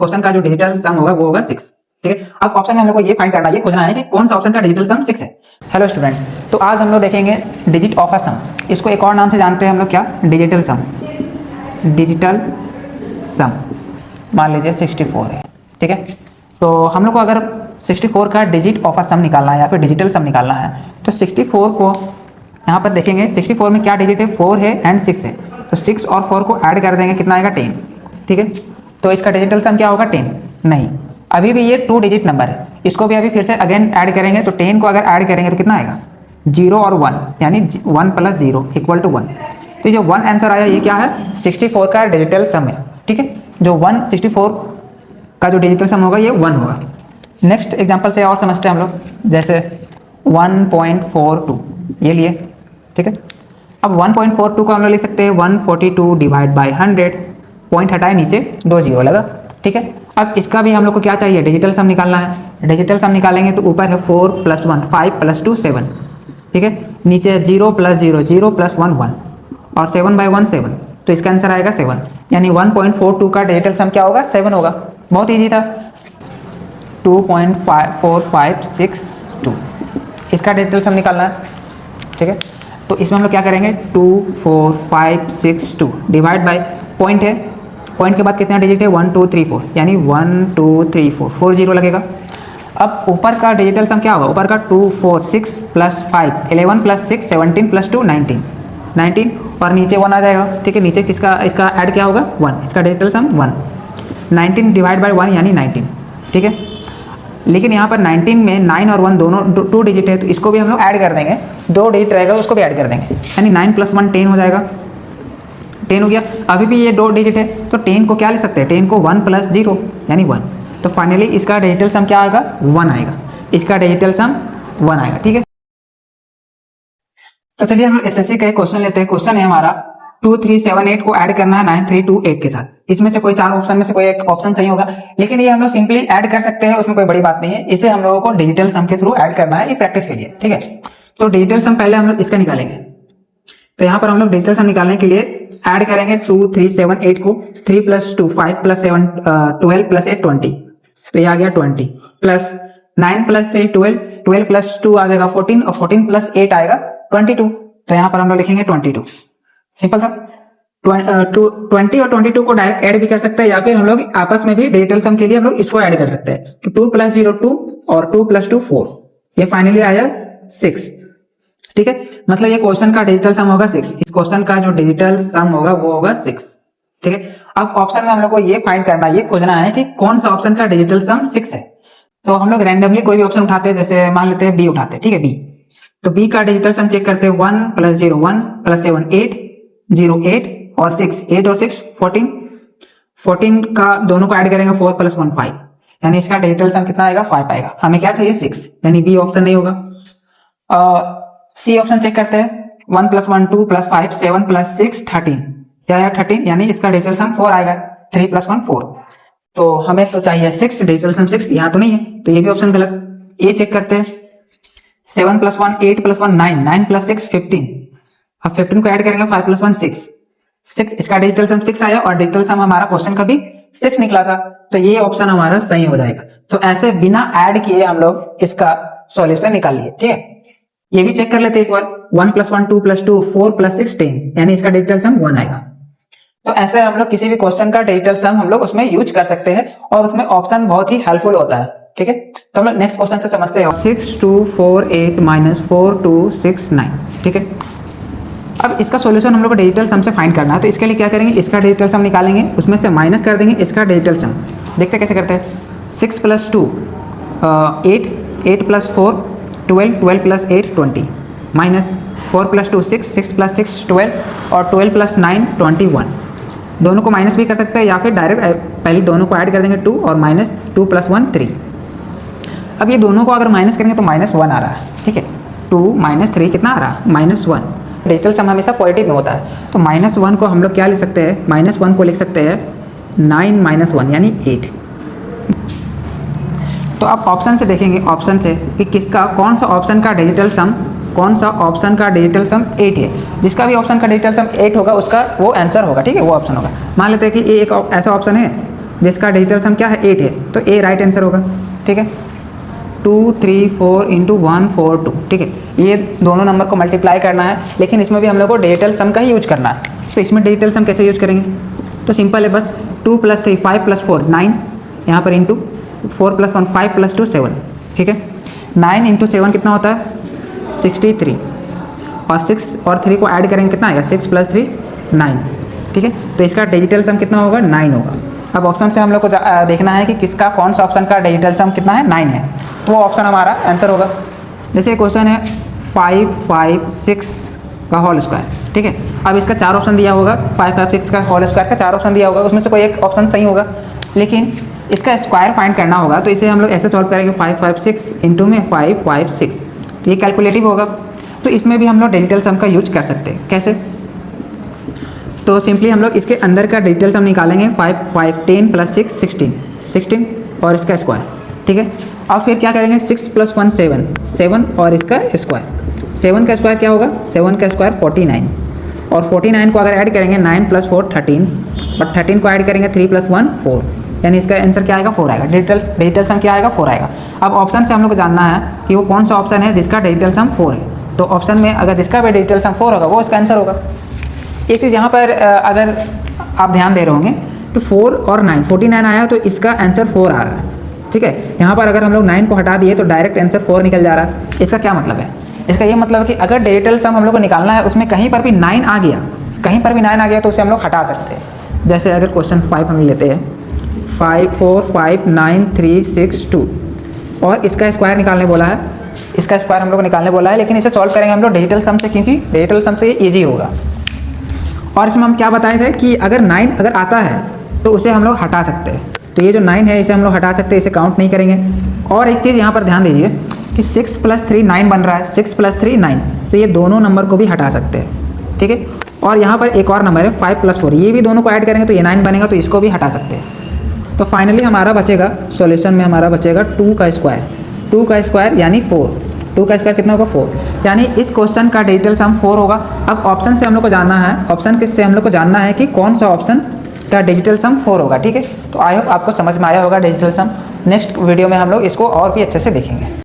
Question का जो digital सम होगा वो होगा 6। ठीक है, अब ऑप्शन में हम लोग को ये फाइंड करना है, ये खोजना है कि कौन सा ऑप्शन का डिजिटल सम 6 है। हेलो स्टूडेंट, तो आज हम लोग देखेंगे डिजिट ऑफ अ सम। इसको एक और नाम से जानते हैं हम लोग, क्या? डिजिटल सम। डिजिटल सम मान लीजिए 64 है। ठीक है, तो हम लोग को अगर 64 का डिजिट ऑफ अ सम निकालना है या फिर डिजिटल सम निकालना है तो 64 को यहाँ पर देखेंगे। 64 में क्या डिजिट है? 4 है एंड 6 है, तो 6 और 4 को ऐड कर देंगे, कितना आएगा? 10। ठीक है, तो इसका डिजिटल सम क्या होगा? 10 नहीं, अभी भी ये 2 डिजिट नंबर है, इसको भी अभी फिर से अगेन ऐड करेंगे। तो 10 को अगर ऐड करेंगे तो कितना आएगा? 0 और 1, यानी 1 + 0 = 1। तो जो 1 आंसर आया ये क्या है? 64 का डिजिटल सम है। ठीक है, जो 64 का जो डिजिटल सम होगा ये 1 होगा। नेक्स्ट एग्जांपल से और समझते हैं हम लोग, जैसे 1.42 ये लिए। ठीक है, अब 1.42 को हम लोग लिख सकते हैं 142 डिवाइड बाई 100, पॉइंट हटाए नीचे 2 0 लगा। ठीक है, अब इसका भी हम लोग को क्या चाहिए? डिजिटल सम निकालना है। डिजिटल सम निकालेंगे तो ऊपर है 4 + 1 5 + 2 7। ठीक है, नीचे है 0 + 0 0 + 1 1 और 7/1 7, तो इसका आंसर आएगा 7। यानी 1.42 का डिजिटल सम क्या होगा? 7 होगा। बहुत ईजी था। 2.4562 इसका डिजिटल सम निकालना है। ठीक है, तो इसमें हम लोग क्या करेंगे? 24562 डिवाइड बाय पॉइंट है, पॉइंट के बाद कितना डिजिट है? 1 2 3 4, यानी 1 2 3 4 4 0 लगेगा। अब ऊपर का डिजिटल सम क्या होगा? ऊपर का 2 4 6 + 5 11 + 6 17 + 2 19 19 और नीचे 1 आ जाएगा। ठीक है, नीचे किसका इसका ऐड क्या होगा? 1। इसका डिजिटल सम 1। 19 डिवाइड बाय 1 यानी 19। ठीक है, लेकिन यहाँ पर 19 में 9 और 1 दोनों 2 डिजिट है, तो इसको भी हम लोग ऐड कर देंगे। 2 डिजिट रहेगा उसको भी ऐड कर देंगे, यानी 9 + 1 10 हो जाएगा। 10 हो गया। अभी भी ये 2 डिजिट है, तो 10 को क्या लिख सकते हैं? 10 को 1 + 0 यानी 1। तो फाइनली इसका डिजिटल सम क्या आएगा? 1 आएगा। इसका डिजिटल सम 1 आएगा। ठीक है, तो चलिए हम लोग एसएससी का एक क्वेश्चन लेते हैं। क्वेश्चन है हमारा 2378 को ऐड करना है 9328 के साथ। इसमें से कोई 4 ऑप्शन में से कोई एक ऑप्शन सही होगा, लेकिन ये हम लोग सिंपली ऐड कर सकते हैं, उसमें कोई बड़ी बात नहीं है। इसे हम लोगों को डिजिटल सम के थ्रू ऐड करना है, ये प्रैक्टिस के लिए। ठीक है, तो डिजिटल सम पहले हम लोग इसका निकालेंगे। तो यहाँ पर हम लोग डिजिटल सम निकालने के लिए ऐड करेंगे 2378 को। 3 + 2 5 + 7 12 + 8 20, तो ये आ गया 20 प्लस 9 + 3 12 12 + 2 आ जाएगा 14 और 14 + 8 आएगा 22। तो यहाँ पर हम लोग लिखेंगे 22। सिंपल था। 20 और 22 को डायरेक्ट ऐड भी कर सकते हैं, या फिर हम लोग आपस में भी डिजिटल सम के लिए हम लोग इसको ऐड कर सकते हैं। तो 2 + 0 2 और 2 + 2 4, ये फाइनली आया 6। ठीक है, मतलब ये क्वेश्चन का डिजिटल सम होगा 6। इस क्वेश्चन का जो डिजिटल सम होगा वो होगा 6। ठीक है, अब ऑप्शन में हम लोग को ये फाइंड करना है, ये खोजना है कि कौन सा ऑप्शन का डिजिटल सम 6 है। तो हम लोग रैंडमली कोई भी ऑप्शन उठाते हैं, जैसे मान लेते हैं बी उठाते हैं। ठीक है, बी, तो बी का डिजिटल सम चेक करते हैं। 1 + 0 1 + 7 8 0 8 और 6 8 और 6 14 14 का दोनों को ऐड करेंगे 4 + 1 5, यानी इसका डिजिटल सम कितना आएगा? 5 आएगा। हमें क्या चाहिए? 6, यानी बी ऑप्शन नहीं होगा। सी ऑप्शन चेक करते हैं। 1 + 1 2 + 5 7 + 6 13, क्या आया? 13, यानी इसका डिजिटल सम 4 आएगा। 3 + 1 4, तो हमें तो चाहिए 6, डिजिटल सम 6 यहाँ तो नहीं है, तो ये भी ऑप्शन गलत। ए चेक करते हैं। 7 + 1 8 + 1 9 9 + 6 15, अब 15 को ऐड करेंगे 5 + 1 6 6, इसका डिजिटल सम 6 आया और डिजिटल सम हमारा क्वेश्चन का भी 6 निकला था, तो ये ऑप्शन हमारा सही हो जाएगा। तो ऐसे बिना ऐड किए हम लोग इसका सॉल्यूशन निकाल लिए। ठीक है, ये भी चेक कर लेते हैं एक बार। 1 + 1 2 + 2 4 + 6 10, यानी इसका डिजिटल सम 1 आएगा। तो ऐसे हम लोग किसी भी क्वेश्चन का डिजिटल सम हम लोग उसमें यूज कर सकते हैं, और उसमें ऑप्शन बहुत ही हेल्पफुल होता है। ठीक है, तो हम लोग नेक्स्ट क्वेश्चन से समझते हैं। 6248 - 4269। ठीक है, अब इसका सॉल्यूशन हम लोग को डिजिटल सम से फाइंड करना है, तो इसके लिए क्या करेंगे? इसका डिजिटल सम निकालेंगे, उसमें से माइनस कर देंगे इसका डिजिटल सम। देखते हैं कैसे करते हैं। 6 + 2 8 8 + 4 12 12 + 8 20 माइनस 4 + 2 6 6 + 6 12 और 12 + 9 21। दोनों को माइनस भी कर सकते हैं, या फिर डायरेक्ट पहले दोनों को ऐड कर देंगे 2 और माइनस 2 + 1 3। अब ये दोनों को अगर माइनस करेंगे तो -1 आ रहा है। ठीक है, 2 - 3 कितना आ रहा है? -1। डिजिटल सम हमेशा पॉजिटिव में होता है, तो -1 को हम लोग क्या लिख सकते हैं? -1 को लिख सकते हैं 9 - 1 यानी 8। तो आप ऑप्शन से देखेंगे, ऑप्शन से कि किसका कौन सा ऑप्शन का डिजिटल सम 8 है। जिसका भी ऑप्शन का डिजिटल सम 8 होगा उसका वो आंसर होगा। ठीक है, वो ऑप्शन होगा। मान लेते हैं कि ये एक ऐसा ऑप्शन है जिसका डिजिटल सम क्या है 8 है, तो ए राइट आंसर होगा। ठीक है, 2 3 4 इंटू 1 4 2। ठीक है, ये दोनों नंबर को मल्टीप्लाई करना है, लेकिन इसमें भी हम लोग को डिजिटल सम का ही यूज करना है। तो इसमें डिजिटल सम कैसे यूज करेंगे, तो सिंपल है, बस 2 + 3 5 + 4 9, यहाँ पर इंटू 4 + 1 5 + 2 7। ठीक है, 9 इंटू 7 कितना होता है 63, और 6 और 3 को ऐड करेंगे कितना आएगा 6 + 3 9। ठीक है, तो इसका डिजिटल सम कितना होगा 9 होगा। अब ऑप्शन से हम लोग को देखना है कि किसका कौन सा ऑप्शन का डिजिटल सम कितना है 9 है, तो वो ऑप्शन हमारा आंसर होगा। जैसे क्वेश्चन है 5 5 6 का होल स्क्वायर। ठीक है, अब इसका 4 ऑप्शन दिया होगा, 5 5 6 का होल स्क्वायर का 4 ऑप्शन दिया होगा, उसमें से कोई एक ऑप्शन सही होगा, लेकिन इसका स्क्वायर फाइंड करना होगा। तो इसे हम लोग ऐसे सॉल्व करेंगे 5 5 6 इंटू में 5 5 6, तो ये कैलकुलेटिव होगा। तो इसमें भी हम लोग डिजिटल सम का यूज कर सकते हैं। कैसे, तो सिंपली हम लोग इसके अंदर का डिजिटल सम निकालेंगे 5 5 10 + 6 16 16 और इसका स्क्वायर। ठीक है, और फिर क्या करेंगे 6 + 1 7 7 और इसका स्क्वायर। 7 का स्क्वायर क्या होगा 7 का स्क्वायर 49, और 49 को अगर ऐड करेंगे 9 + 4 13, और 13 को ऐड करेंगे 3 + 1 4, यानी इसका आंसर क्या आएगा 4 आएगा। डिजिटल सम क्या आएगा 4 आएगा। अब ऑप्शन से हम लोग को जानना है कि वो कौन सा ऑप्शन है जिसका डिजिटल सम 4 है। तो ऑप्शन में अगर जिसका भी डिजिटल सम 4 होगा वो इसका आंसर होगा। एक चीज़ यहाँ पर अगर आप ध्यान दे रहे होंगे तो 4 और 9 49 आया, तो इसका आंसर 4 आ रहा है। ठीक है, यहाँ पर अगर हम लोग 9 को हटा दिए तो डायरेक्ट आंसर 4 निकल जा रहा है। इसका क्या मतलब है, इसका ये मतलब है कि अगर डिजिटल सम हम लोग को निकालना है उसमें कहीं पर भी 9 आ गया, कहीं पर भी 9 आ गया तो उसे हम लोग हटा सकते हैं। जैसे अगर क्वेश्चन 5 हम लेते हैं 5 4 5 9 3 6 2, और इसका स्क्वायर निकालने बोला है, इसका स्क्वायर हम लोग को निकालने बोला है, लेकिन इसे सॉल्व करेंगे हम लोग डिजिटल सम से, क्योंकि डिजिटल सम से ये ईजी होगा। और इसमें हम क्या बताए थे कि अगर 9 अगर आता है तो उसे हम लोग हटा सकते हैं। तो ये जो 9 है इसे हम लोग हटा सकते हैं, इसे काउंट नहीं करेंगे। और एक चीज़ यहाँ पर ध्यान दीजिए कि 6 + 3 9 बन रहा है, 6 + 3 9, तो ये दोनों नंबर को भी हटा सकते हैं। ठीक है, और यहाँ पर एक और नंबर है 5 + 4, ये भी दोनों को ऐड करेंगे तो ये 9 बनेगा, तो इसको भी हटा सकते हैं। तो फाइनली हमारा बचेगा सॉल्यूशन में हमारा बचेगा 2 का स्क्वायर, 2 का स्क्वायर यानी 4, 2 का स्क्वायर कितना होगा 4, यानी इस क्वेश्चन का डिजिटल सम 4 होगा। अब ऑप्शन से हम लोग को जानना है, ऑप्शन से हम लोग को जानना है कि कौन सा ऑप्शन का डिजिटल सम 4 होगा। ठीक है, तो आई होप आपको समझ में आया होगा डिजिटल सम। नेक्स्ट वीडियो में हम लोग इसको और भी अच्छे से देखेंगे।